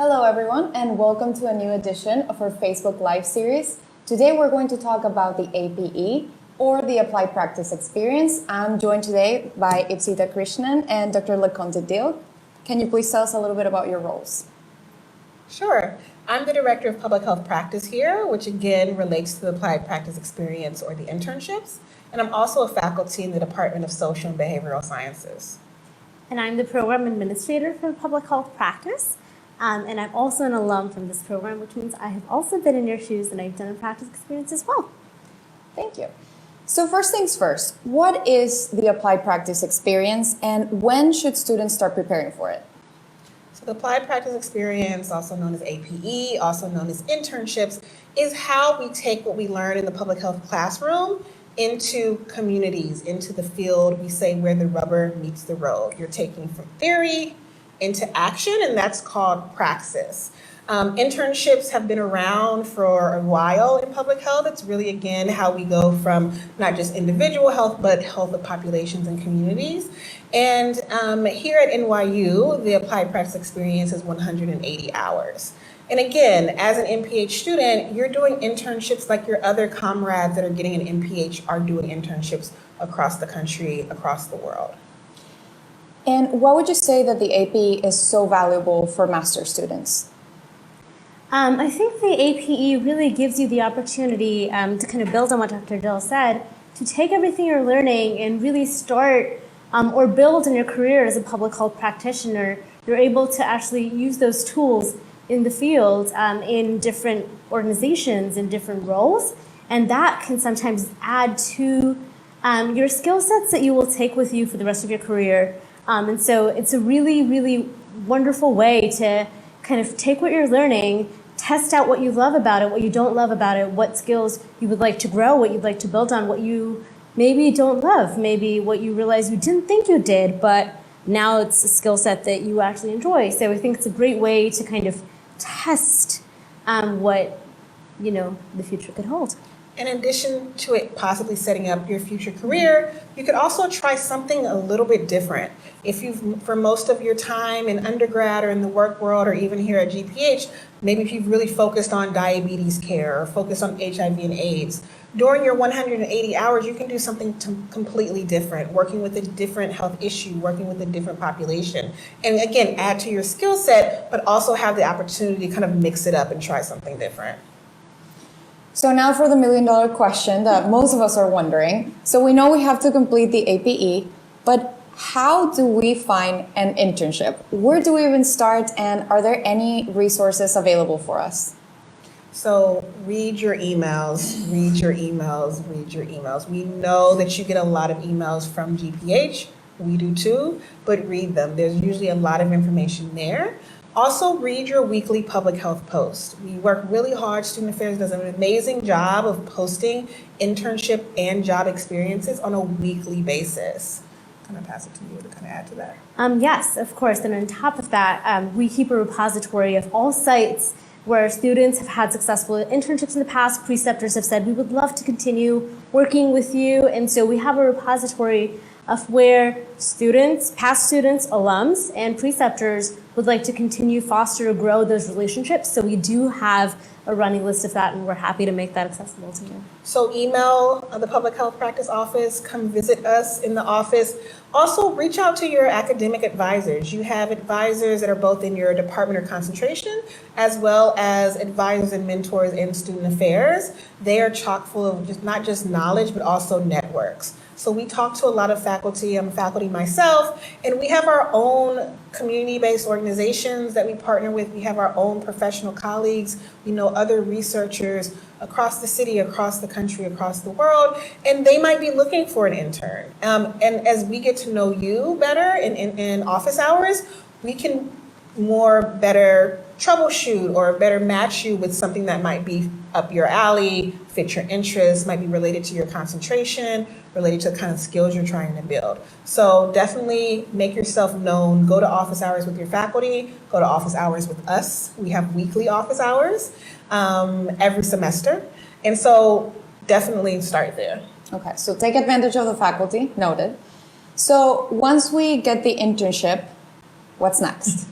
Hello everyone and welcome to a new edition of our Facebook Live series. Today we're going to talk about the APE or the Applied Practice Experience. I'm joined today by Ipsita Krishnan and Dr. LeConté Dill. Can you please tell us a little bit about your roles? Sure. I'm the Director of Public Health Practice here, which again relates to the Applied Practice Experience or the internships. And I'm also a faculty in the Department of Social and Behavioral Sciences. And I'm the Program Administrator for Public Health Practice. And I'm also an alum from this program, which means I have also been in your shoes and I've done a practice experience as well. Thank you. So first things first, what is the Applied Practice Experience and when should students start preparing for it? So the Applied Practice Experience, also known as APE, also known as internships, is how we take what we learn in the public health classroom into communities, into the field. We say where the rubber meets the road. You're taking from theory into action, and that's called praxis. Internships have been around for a while in public health. It's really, again, how we go from not just individual health, but health of populations and communities. And here at NYU, the Applied Practice Experience is 180 hours. And again, as an MPH student, you're doing internships like your other comrades that are getting an MPH are doing internships across the country, across the world. And why would you say that the APE is so valuable for master's students? I think the APE really gives you the opportunity to kind of build on what Dr. Dill said, to take everything you're learning and really start or build in your career as a public health practitioner. You're able to actually use those tools in the field in different organizations, in different roles, and that can sometimes add to your skill sets that you will take with you for the rest of your career. And so it's a really, really wonderful way to kind of take what you're learning, test out what you love about it, what you don't love about it, what skills you would like to grow, what you'd like to build on, what you maybe don't love, maybe what you realize you didn't think you did, but now it's a skill set that you actually enjoy. So I think it's a great way to kind of test what, the future could hold. In addition to it possibly setting up your future career, you could also try something a little bit different. If you've, for most of your time in undergrad or in the work world or even here at GPH, maybe if you've really focused on diabetes care or focused on HIV and AIDS, during your 180 hours, you can do something completely different, working with a different health issue, working with a different population. And again, add to your skill set, but also have the opportunity to kind of mix it up and try something different. So now for the million-dollar question that most of us are wondering. So we know we have to complete the APE, but how do we find an internship? Where do we even start, and are there any resources available for us? So read your emails, read your emails, read your emails. We know that you get a lot of emails from GPH. We do too, but read them. There's usually a lot of information there. Also, read your weekly public health post. We work really hard. Student Affairs does an amazing job of posting internship and job experiences on a weekly basis. I'm going to pass it to you to kind of add to that. Yes, of course. And on top of that, we keep a repository of all sites where students have had successful internships in the past. Preceptors have said, we would love to continue working with you. And so we have a repository of where students, past students, alums, and preceptors would like to continue foster or grow those relationships. So we do have a running list of that, and we're happy to make that accessible to you. So email the Public Health Practice Office, come visit us in the office. Also, reach out to your academic advisors. You have advisors that are both in your department or concentration, as well as advisors and mentors in student affairs. They are chock full of not just knowledge, but also networks. So we talk to a lot of faculty. I'm faculty myself, and we have our own community-based organizations that we partner with. We have our own professional colleagues. We know other researchers across the city, across the country, across the world, and they might be looking for an intern. And as we get to know you better in office hours, we can better troubleshoot or better match you with something that might be up your alley, fit your interests, might be related to your concentration, related to the kind of skills you're trying to build. So definitely make yourself known. Go to office hours with your faculty, go to office hours with us. We have weekly office hours every semester. And so definitely start there. Okay, so take advantage of the faculty, noted. So once we get the internship, what's next?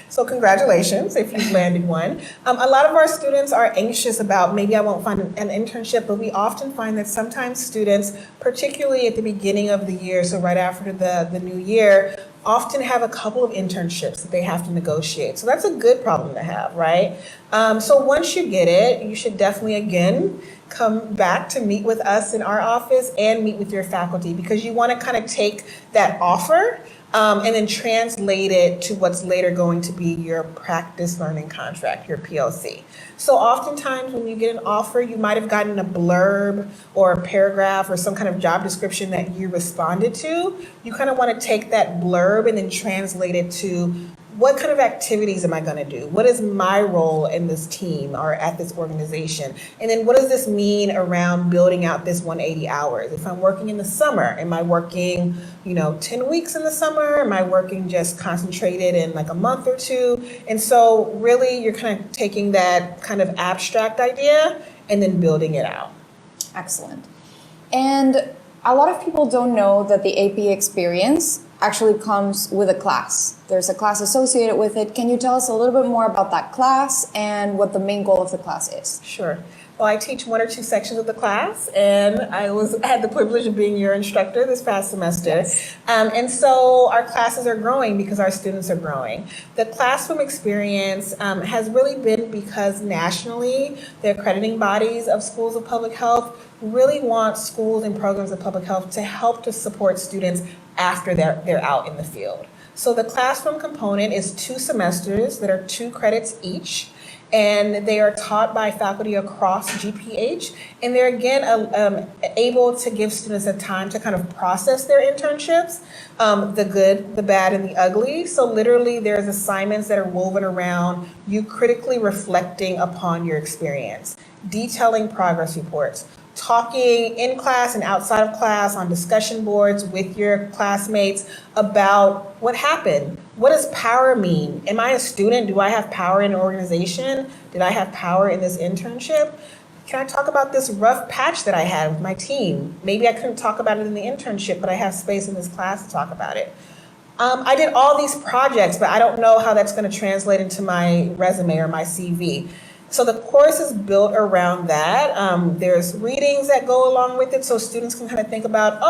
So congratulations if you've landed one. A lot of our students are anxious about maybe I won't find an internship, but we often find that sometimes students, particularly at the beginning of the year, so right after the new year, often have a couple of internships that they have to negotiate. So that's a good problem to have, right? So once you get it, you should definitely, again, come back to meet with us in our office and meet with your faculty, because you want to kind of take that offer and then translate it to what's later going to be your practice learning contract, your PLC. So oftentimes when you get an offer, you might have gotten a blurb or a paragraph or some kind of job description that you responded to. You kind of want to take that blurb and then translate it to what kind of activities am I going to do? What is my role in this team or at this organization? And then what does this mean around building out this 180 hours? If I'm working in the summer, am I working, 10 weeks in the summer? Am I working just concentrated in like a month or two? And so really you're kind of taking that kind of abstract idea and then building it out. Excellent. And a lot of people don't know that the AP experience actually comes with a class. There's a class associated with it. Can you tell us a little bit more about that class and what the main goal of the class is? Sure. Well, I teach one or two sections of the class, and I had the privilege of being your instructor this past semester. Yes. And so our classes are growing because our students are growing. The classroom experience has really been because nationally, the accrediting bodies of schools of public health really want schools and programs of public health to help to support students after they're out in the field. So the classroom component is 2 semesters that are 2 credits each. And they are taught by faculty across GPH, and they're again able to give students a time to kind of process their internships, the good, the bad, and the ugly. So literally there's assignments that are woven around you critically reflecting upon your experience, detailing progress reports, talking in class and outside of class on discussion boards with your classmates about what happened. What does power mean? Am I a student? Do I have power in an organization? Did I have power in this internship? Can I talk about this rough patch that I had with my team? Maybe I couldn't talk about it in the internship, but I have space in this class to talk about it. I did all these projects, but I don't know how that's going to translate into my resume or my CV. So the course is built around that. There's readings that go along with it, so students can kind of think about,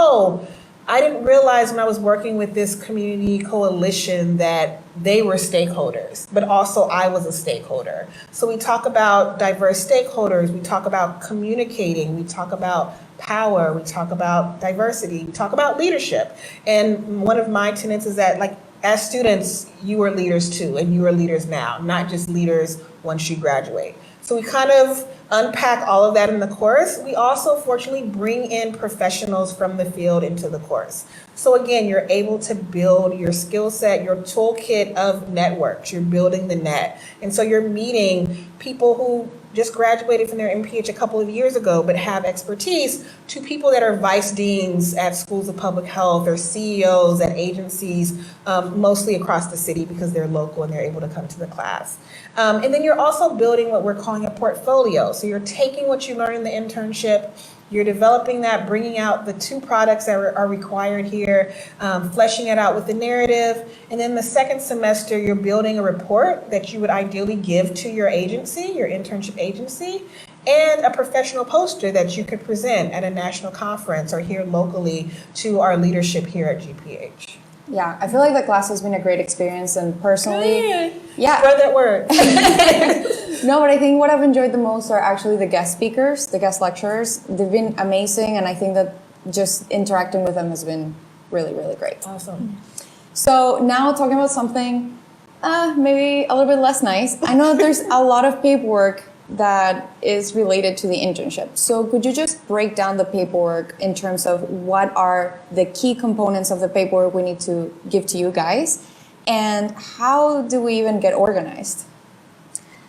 I didn't realize when I was working with this community coalition that they were stakeholders, but also I was a stakeholder. So we talk about diverse stakeholders, we talk about communicating, we talk about power, we talk about diversity, we talk about leadership. And one of my tenets is that, like, as students, you are leaders too, and you are leaders now, not just leaders once you graduate. So we kind of unpack all of that in the course. We also fortunately bring in professionals from the field into the course. So again, you're able to build your skill set, your toolkit of networks. You're building the net. And so you're meeting people who just graduated from their MPH a couple of years ago, but have expertise, to people that are vice deans at schools of public health or CEOs at agencies, mostly across the city because they're local and they're able to come to the class. And then you're also building what we're calling a portfolio. So you're taking what you learned in the internship, you're developing that, bringing out the 2 products that are required here, fleshing it out with the narrative. And then the second semester, you're building a report that you would ideally give to your agency, your internship agency, and a professional poster that you could present at a national conference or here locally to our leadership here at GPH. Yeah, I feel like the class has been a great experience, and personally, yeah. Spread that word. No, but I think what I've enjoyed the most are actually the guest speakers, the guest lecturers. They've been amazing, and I think that just interacting with them has been really, really great. Awesome. So now talking about something maybe a little bit less nice. I know that there's a lot of paperwork that is related to the internship. So could you just break down the paperwork in terms of what are the key components of the paperwork we need to give to you guys, and how do we even get organized?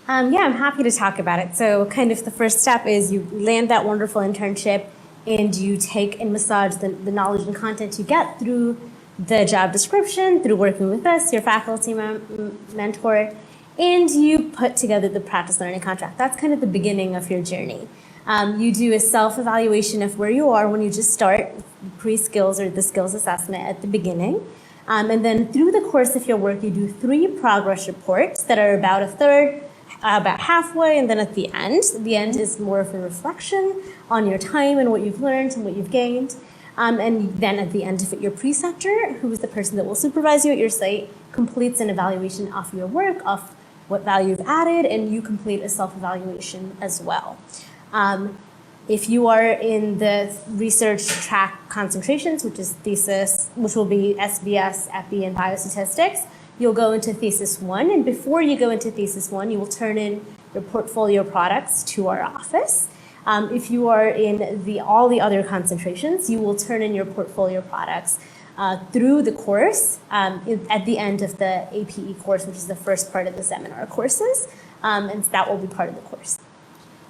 I'm happy to talk about it. So kind of the first step is you land that wonderful internship and you take and massage the knowledge and content you get through the job description, through working with us, your faculty mentor, and you put together the practice learning contract. That's kind of the beginning of your journey. You do a self-evaluation of where you are when you just start pre-skills or the skills assessment at the beginning. And then through the course of your work, you do 3 progress reports that are about a third, about halfway, and then at the end. The end is more of a reflection on your time and what you've learned and what you've gained. And then at the end of it, your preceptor, who is the person that will supervise you at your site, completes an evaluation of your work, of what value you've added, and you complete a self-evaluation as well. If you are in the research track concentrations, which is thesis, which will be SBS, EPI, and biostatistics, you'll go into thesis 1. And before you go into thesis 1, you will turn in your portfolio products to our office. If you are in all the other concentrations, you will turn in your portfolio products through the course at the end of the APE course, which is the first part of the seminar courses, and that will be part of the course.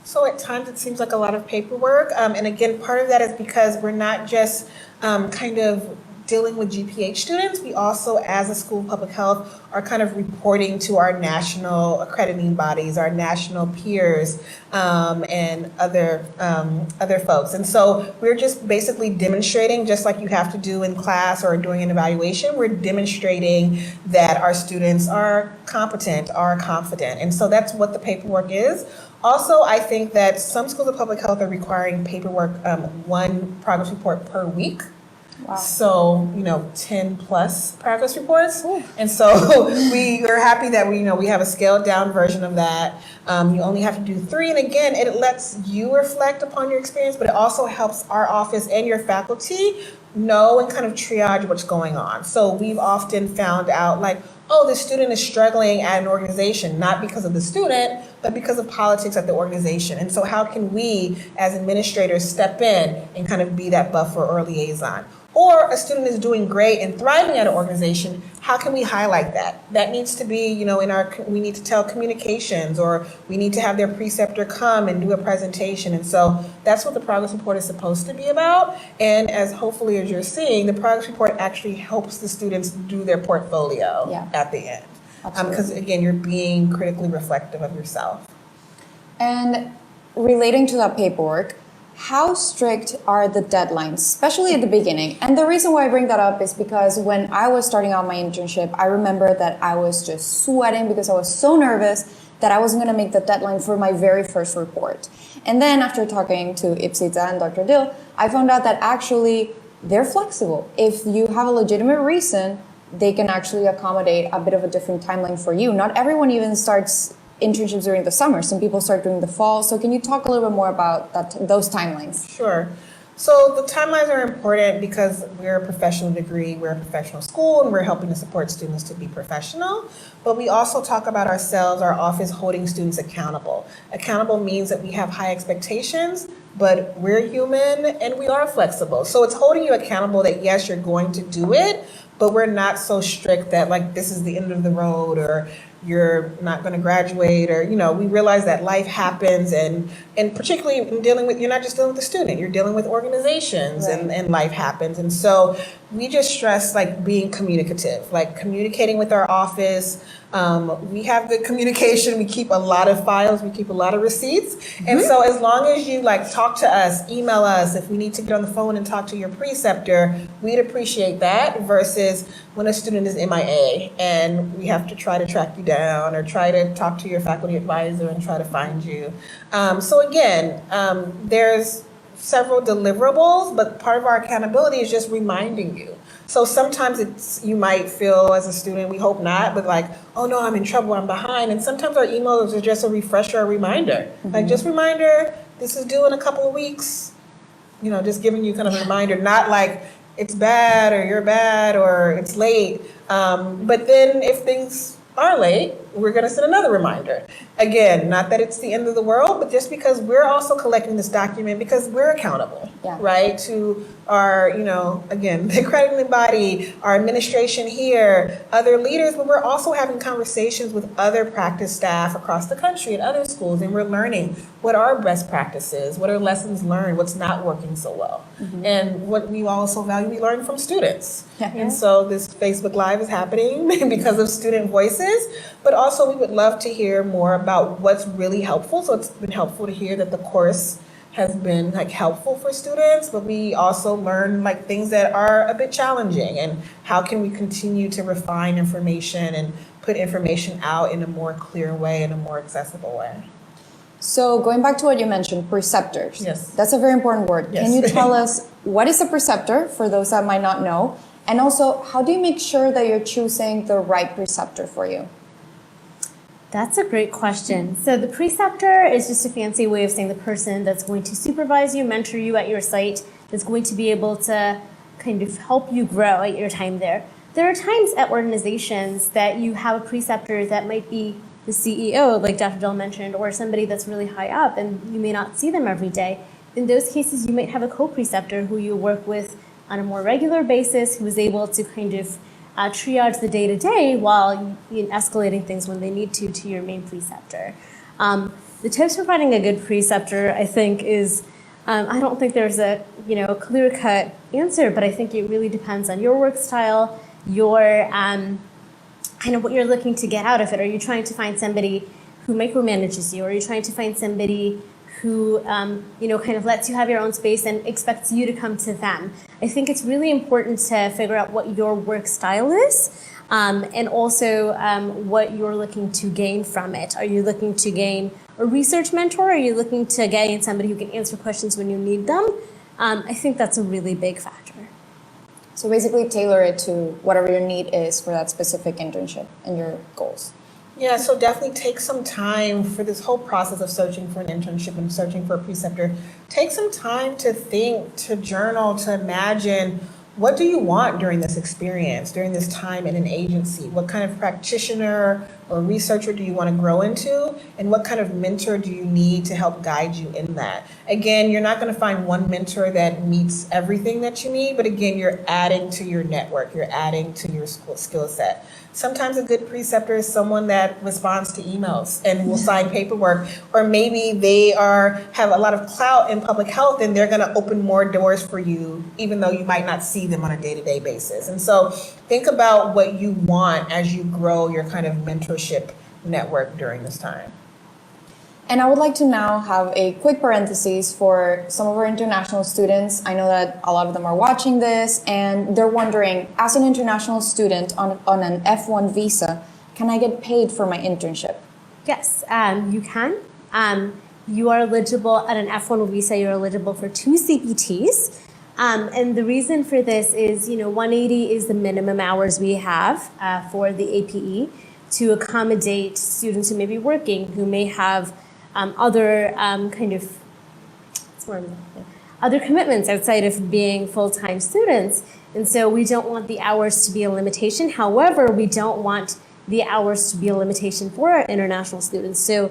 So at times it seems like a lot of paperwork, and again, part of that is because we're not just kind of dealing with GPH students, we also, as a School of Public Health, are kind of reporting to our national accrediting bodies, our national peers, and other folks. And so we're just basically demonstrating, just like you have to do in class or during an evaluation, we're demonstrating that our students are competent, are confident. And so that's what the paperwork is. Also, I think that some schools of public health are requiring paperwork, 1 progress report per week. Wow. So, 10 plus progress reports. Ooh. And so we are happy that we have a scaled down version of that. You only have to do 3. And again, it lets you reflect upon your experience, but it also helps our office and your faculty know and kind of triage what's going on. So we've often found out the student is struggling at an organization, not because of the student, but because of politics at the organization. And so how can we, as administrators, step in and kind of be that buffer or liaison? Or a student is doing great and thriving at an organization, how can we highlight that? That needs to be, we need to tell communications, or we need to have their preceptor come and do a presentation. And so that's what the progress report is supposed to be about. And hopefully as you're seeing, the progress report actually helps the students do their portfolio at the end. Because again, you're being critically reflective of yourself. And relating to that paperwork, how strict are the deadlines, especially at the beginning? And the reason why I bring that up is because when I was starting out my internship, I remember that I was just sweating because I was so nervous that I wasn't going to make the deadline for my very first report. And then after talking to Ipsita and Dr. Dill, I found out that actually they're flexible. If you have a legitimate reason, they can actually accommodate a bit of a different timeline for you. Not everyone even starts internships during the summer. Some people start during the fall. So can you talk a little bit more about those timelines? Sure. So the timelines are important because we're a professional degree, we're a professional school, and we're helping to support students to be professional. But we also talk about ourselves, our office, holding students accountable. Accountable means that we have high expectations, but we're human and we are flexible. So it's holding you accountable that yes, you're going to do it, but we're not so strict that this is the end of the road, or you're not going to graduate, or, we realize that life happens, and particularly in you're not just dealing with the student, you're dealing with organizations, right. and life happens. And so we just stress being communicative, communicating with our office. We have good communication. We keep a lot of files. We keep a lot of receipts. Mm-hmm. And so as long as you talk to us, email us, if we need to get on the phone and talk to your preceptor, we'd appreciate that, versus when a student is MIA and we have to try to track you down or try to talk to your faculty advisor and try to find you. So again, there's several deliverables, but part of our accountability is just reminding you. So sometimes you might feel as a student, we hope not, but oh no, I'm in trouble, I'm behind. And sometimes our emails are just a refresher, a reminder. Mm-hmm. Just reminder, this is due in a couple of weeks. Just giving you kind of a reminder, not it's bad or you're bad or it's late. But then if things are late, we're going to send another reminder. Again, not that it's the end of the world, but just because we're also collecting this document because we're accountable, right? To our, again, the accrediting body, our administration here, other leaders, but we're also having conversations with other practice staff across the country at other schools, and we're learning what are best practices, what are lessons learned, what's not working so well. Mm-hmm. And what we also value, we learn from students. Yeah. And so this Facebook Live is happening because of student voices, but also we would love to hear more about what's really helpful. So it's been helpful to hear that the course has been like helpful for students, but we also learn like things that are a bit challenging, and how can we continue to refine information and put information out in a more clear way, in a more accessible way. So going back to what you mentioned, preceptors. Yes. That's a very important word. Yes. Can you tell us what is a preceptor for those that might not know? And also, how do you make sure that you're choosing the right preceptor for you? That's a great question. So the preceptor is just a fancy way of saying the person that's going to supervise you, mentor you at your site, that's going to be able to kind of help you grow at your time there. There are times at organizations that you have a preceptor that might be the CEO, like Dr. Dill mentioned, or somebody that's really high up and you may not see them every day. In those cases, you might have a co-preceptor who you work with on a more regular basis, who is able to kind of triage the day-to-day while escalating things when they need to your main preceptor. The tips for finding a good preceptor, I think, is I don't think there's a clear-cut answer, but I think it really depends on your work style, your kind of what you're looking to get out of it. Are you trying to find somebody who micromanages you? Or are you trying to find somebody who kind of lets you have your own space and expects you to come to them? I think it's really important to figure out what your work style is, and also what you're looking to gain from it. Are you looking to gain a research mentor? Are you looking to gain somebody who can answer questions when you need them? I think that's a really big factor. So basically tailor it to whatever your need is for that specific internship and your goals. Yeah, so definitely take some time for this whole process of searching for an internship and searching for a preceptor. Take some time to think, to journal, to imagine, what do you want during this experience, during this time in an agency? What kind of practitioner or researcher do you want to grow into? And what kind of mentor do you need to help guide you in that? Again, you're not going to find one mentor that meets everything that you need, but again, you're adding to your network, you're adding to your skill set. Sometimes a good preceptor is someone that responds to emails and will sign paperwork, or maybe they have a lot of clout in public health and they're going to open more doors for you, even though you might not see them on a day-to-day basis. And so think about what you want as you grow your kind of mentorship network during this time. And I would like to now have a quick parenthesis for some of our international students. I know that a lot of them are watching this and they're wondering, as an international student on an F1 visa, can I get paid for my internship? Yes, you can. You are eligible at an F1 visa, you're eligible for 2 CPTs. And the reason for this is, 180 is the minimum hours we have for the APE to accommodate students who may be working, who may have other other commitments outside of being full-time students. And so we don't want the hours to be a limitation. However, we don't want the hours to be a limitation for our international students. So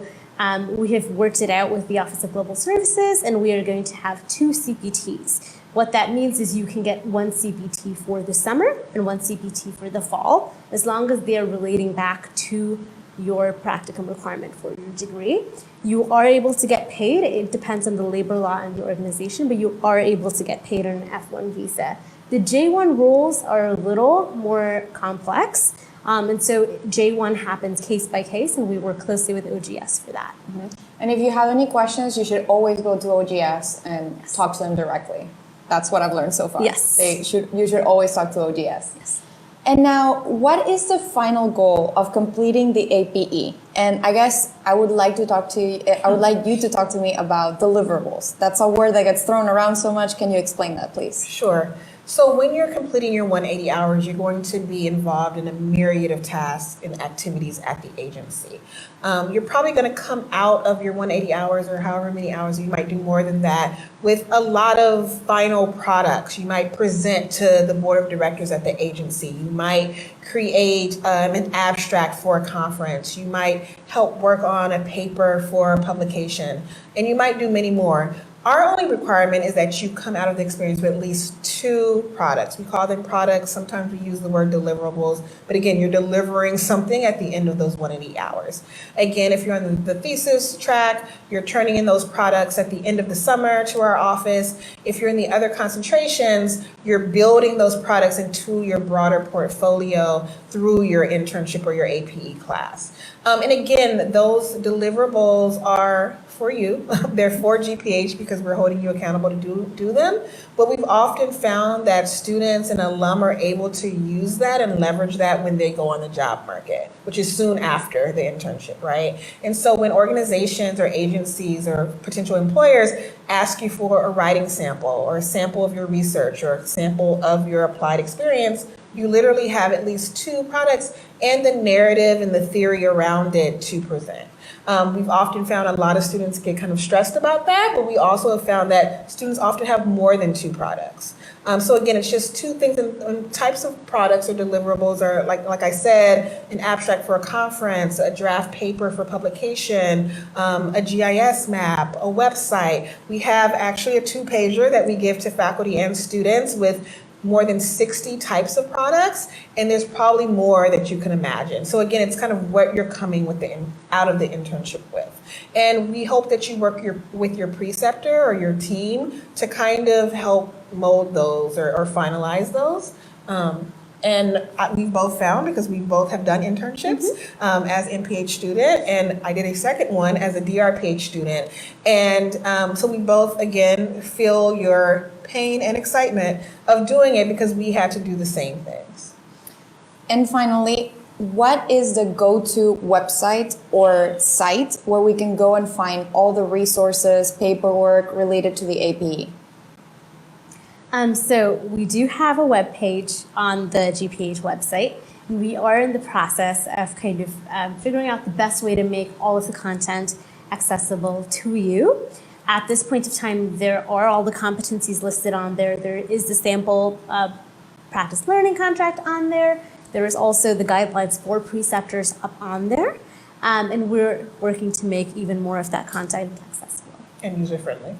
we have worked it out with the Office of Global Services, and we are going to have 2 CPTs. What that means is you can get 1 CPT for the summer and 1 CPT for the fall, as long as they are relating back to your practicum requirement for your degree. You are able to get paid. It depends on the labor law and the organization, but you are able to get paid on an F1 visa. The J1 rules are a little more complex, and so J1 happens case by case, and we work closely with OGS for that. Mm-hmm. And if you have any questions, you should always go to OGS and talk to them directly. That's what I've learned so far. Yes. You should always talk to OGS. Yes. And now, what is the final goal of completing the APE? And I guess I would like you to talk to me about deliverables. That's a word that gets thrown around so much. Can you explain that, please? Sure. So when you're completing your 180 hours, you're going to be involved in a myriad of tasks and activities at the agency. You're probably going to come out of your 180 hours or however many hours, you might do more than that, with a lot of final products. You might present to the board of directors at the agency. You might create an abstract for a conference. You might help work on a paper for publication, and you might do many more. Our only requirement is that you come out of the experience with at least 2 products. We call them products. Sometimes we use the word deliverables. But again, you're delivering something at the end of those 180 hours. Again, if you're on the thesis track, you're turning in those products at the end of the summer to our office. If you're in the other concentrations, you're building those products into your broader portfolio through your internship or your APE class. And again, those deliverables are for you. They're for GPH because we're holding you accountable to do them. But we've often found that students and alum are able to use that and leverage that when they go on the job market, which is soon after the internship, right? And so when organizations or agencies or potential employers ask you for a writing sample or a sample of your research or a sample of your applied experience, you literally have at least 2 products and the narrative and the theory around it to present. We've often found a lot of students get kind of stressed about that, but we also have found that students often have more than 2 products. So again, it's just 2 things and types of products or deliverables are, like I said, an abstract for a conference, a draft paper for publication, a GIS map, a website. We have actually a 2-pager that we give to faculty and students with more than 60 types of products, and there's probably more that you can imagine. So again, it's kind of what you're coming with out of the internship with. And we hope that you work with your preceptor or your team to kind of help mold those or finalize those. And we've both found, because we both have done internships as MPH student, and I did a second one as a DRPH student. And so we both, again, feel your pain and excitement of doing it because we had to do the same things. And finally, what is the go-to website or site where we can go and find all the resources, paperwork related to the APE? So we do have a web page on the GPH website. We are in the process of kind of figuring out the best way to make all of the content accessible to you. At this point of time, there are all the competencies listed on there. There is the sample practice learning contract on there. There is also the guidelines for preceptors up on there. And we're working to make even more of that content accessible. And user-friendly.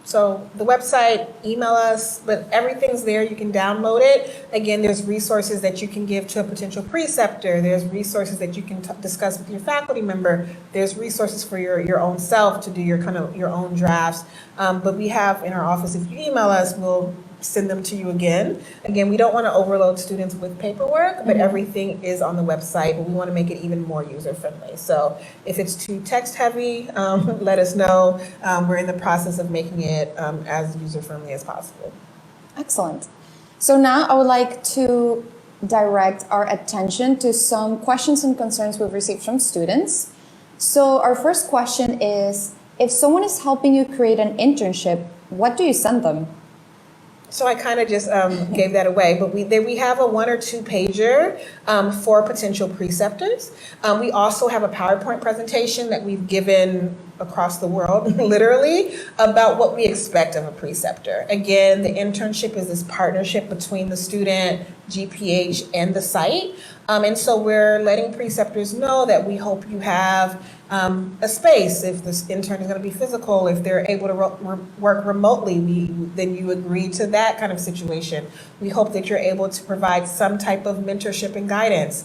So the website, email us, but everything's there. You can download it. Again, there's resources that you can give to a potential preceptor. There's resources that you can discuss with your faculty member. There's resources for your own self to do your own drafts. But we have in our office, if you email us, we'll send them to you again. Again, we don't want to overload students with paperwork, but everything is on the website, but we want to make it even more user-friendly. So if it's too text-heavy, let us know. We're in the process of making it as user-friendly as possible. Excellent. So now I would like to direct our attention to some questions and concerns we've received from students. So our first question is, if someone is helping you create an internship, what do you send them? So I kind of just gave that away, but we have a 1 or 2 pager for potential preceptors. We also have a PowerPoint presentation that we've given across the world, literally, about what we expect of a preceptor. Again, the internship is this partnership between the student, GPH, and the site. And so we're letting preceptors know that we hope you have a space. If this intern is going to be physical, if they're able to work remotely, then you agree to that kind of situation. We hope that you're able to provide some type of mentorship and guidance.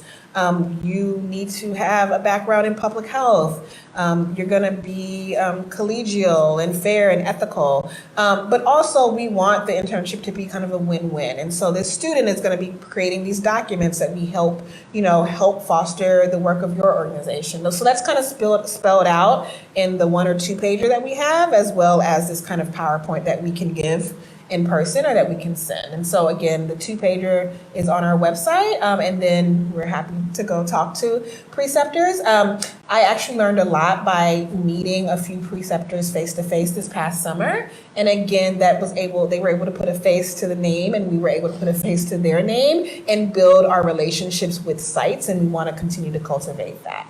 You need to have a background in public health. You're going to be collegial and fair and ethical. But also we want the internship to be kind of a win-win. And so this student is going to be creating these documents that we help foster the work of your organization. So that's kind of spelled out in the 1 or 2 pager that we have, as well as this kind of PowerPoint that we can give in person or that we can send. And so again, the 2-pager is on our website, and then we're happy to go talk to preceptors. I actually learned a lot by meeting a few preceptors face-to-face this past summer. And again, they were able to put a face to the name, and we were able to put a face to their name and build our relationships with sites, and we want to continue to cultivate that.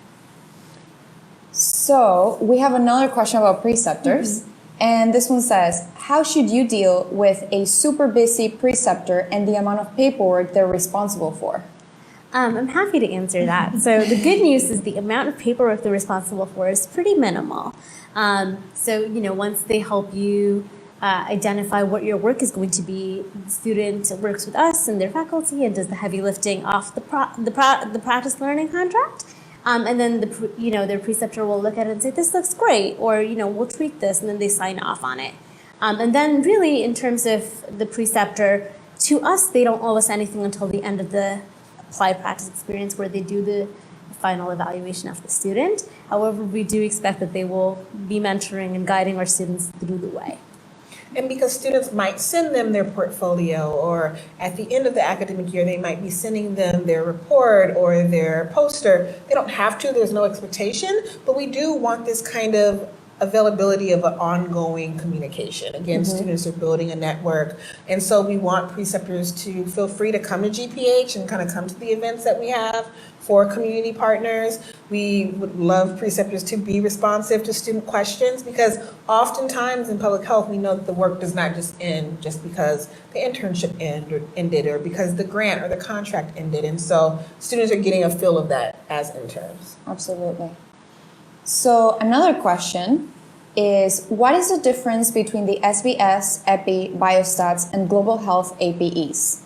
So we have another question about preceptors. And this one says, how should you deal with a super busy preceptor and the amount of paperwork they're responsible for? I'm happy to answer that. So the good news is the amount of paperwork they're responsible for is pretty minimal. So once they help you identify what your work is going to be, the student works with us and their faculty and does the heavy lifting off the practice learning contract. And then their preceptor will look at it and say, this looks great, or we'll tweak this, and then they sign off on it. And then really in terms of the preceptor, to us, they don't owe us anything until the end of the applied practice experience, where they do the final evaluation of the student. However, we do expect that they will be mentoring and guiding our students through the way. And because students might send them their portfolio, or at the end of the academic year, they might be sending them their report or their poster. They don't have to, there's no expectation, but we do want this kind of availability of an ongoing communication. Again, students are building a network, and so we want preceptors to feel free to come to GPH and kind of come to the events that we have for community partners. We would love preceptors to be responsive to student questions, because oftentimes in public health, we know that the work does not just end just because the internship ended or because the grant or the contract ended. And so students are getting a feel of that as interns. Absolutely. So another question is, what is the difference between the SBS, EPI, Biostats, and Global Health APEs?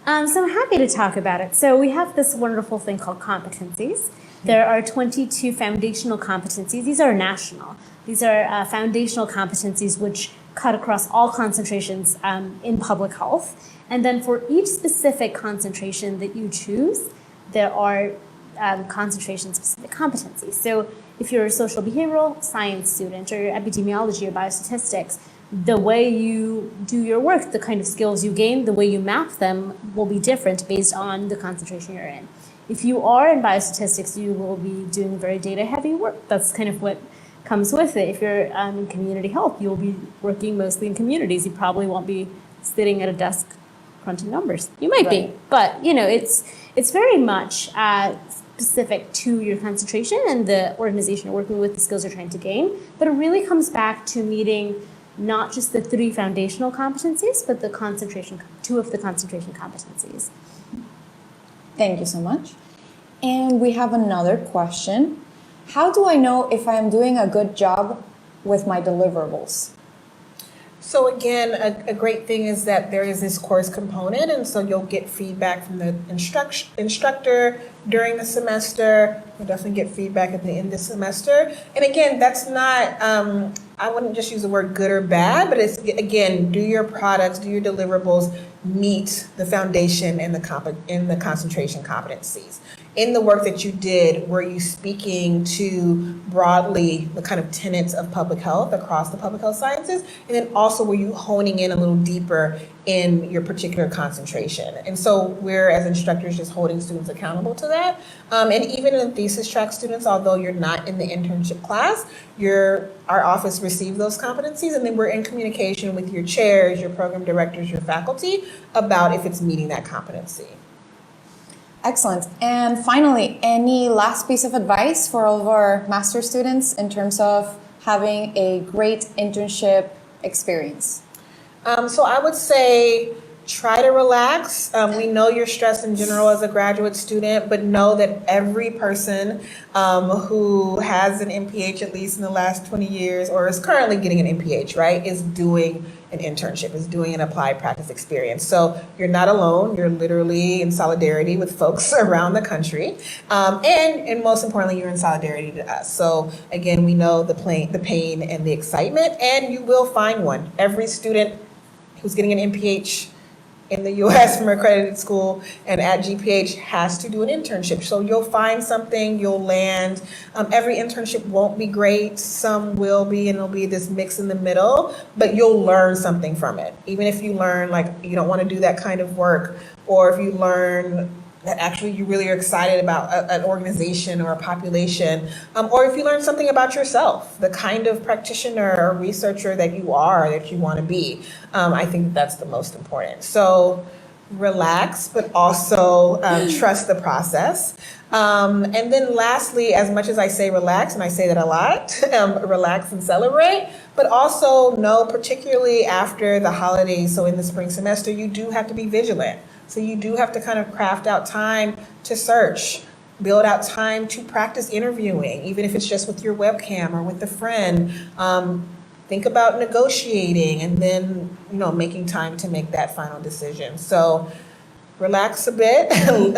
So I'm happy to talk about it. So we have this wonderful thing called competencies. There are 22 foundational competencies. These are national. These are foundational competencies which cut across all concentrations in public health. And then for each specific concentration that you choose, there are concentration-specific competencies. So if you're a social behavioral science student or epidemiology or biostatistics, the way you do your work, the kind of skills you gain, the way you map them will be different based on the concentration you're in. If you are in biostatistics, you will be doing very data-heavy work. That's kind of what comes with it. If you're in community health, you'll be working mostly in communities. You probably won't be sitting at a desk crunching numbers. You might be, but it's very much specific to your concentration and the organization you're working with, the skills you're trying to gain. But it really comes back to meeting not just the 3 foundational competencies, but the 2 of the concentration competencies. Thank you so much. And we have another question. How do I know if I am doing a good job with my deliverables? So again, a great thing is that there is this course component, and so you'll get feedback from the instructor during the semester. You'll definitely get feedback at the end of the semester. And again, that's not, I wouldn't just use the word good or bad, but it's, again, do your products, do your deliverables meet the foundation and the concentration competencies? In the work that you did, were you speaking to broadly the kind of tenets of public health across the public health sciences? And then also, were you honing in a little deeper in your particular concentration? And so we're, as instructors, just holding students accountable to that. And even in thesis track students, although you're not in the internship class, our office receives those competencies, and then we're in communication with your chairs, your program directors, your faculty about if it's meeting that competency. Excellent. And finally, any last piece of advice for all of our master students in terms of having a great internship experience? So I would say try to relax. We know you're stressed in general as a graduate student, but know that every person who has an MPH at least in the last 20 years or is currently getting an MPH, right, is doing an internship, is doing an applied practice experience. So you're not alone. You're literally in solidarity with folks around the country. And most importantly, you're in solidarity to us. So again, we know the pain and the excitement, and you will find one. Every student who's getting an MPH in the US from accredited school and at GPH has to do an internship. So you'll find something, you'll land. Every internship won't be great, some will be, and it'll be this mix in the middle, but you'll learn something from it. Even if you learn like you don't want to do that kind of work, or if you learn that actually you really are excited about an organization or a population, or if you learn something about yourself, the kind of practitioner or researcher that you are, that you want to be. I think that's the most important. So relax, but also trust the process. And then lastly, as much as I say relax, and I say that a lot, relax and celebrate, but also know, particularly after the holidays, so in the spring semester, you do have to be vigilant. So you do have to kind of craft out time to search, build out time to practice interviewing, even if it's just with your webcam or with a friend. Think about negotiating and then, making time to make that final decision. So relax a bit,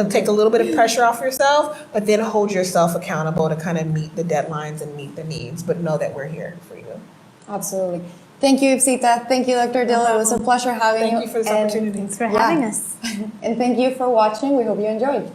take a little bit of pressure off yourself, but then hold yourself accountable to kind of meet the deadlines and meet the needs, but know that we're here for you. Absolutely. Thank you, Ipsita. Thank you, Dr. Dill. It was a pleasure having you. Thank you for this opportunity. Thanks for having us. And thank you for watching. We hope you enjoyed.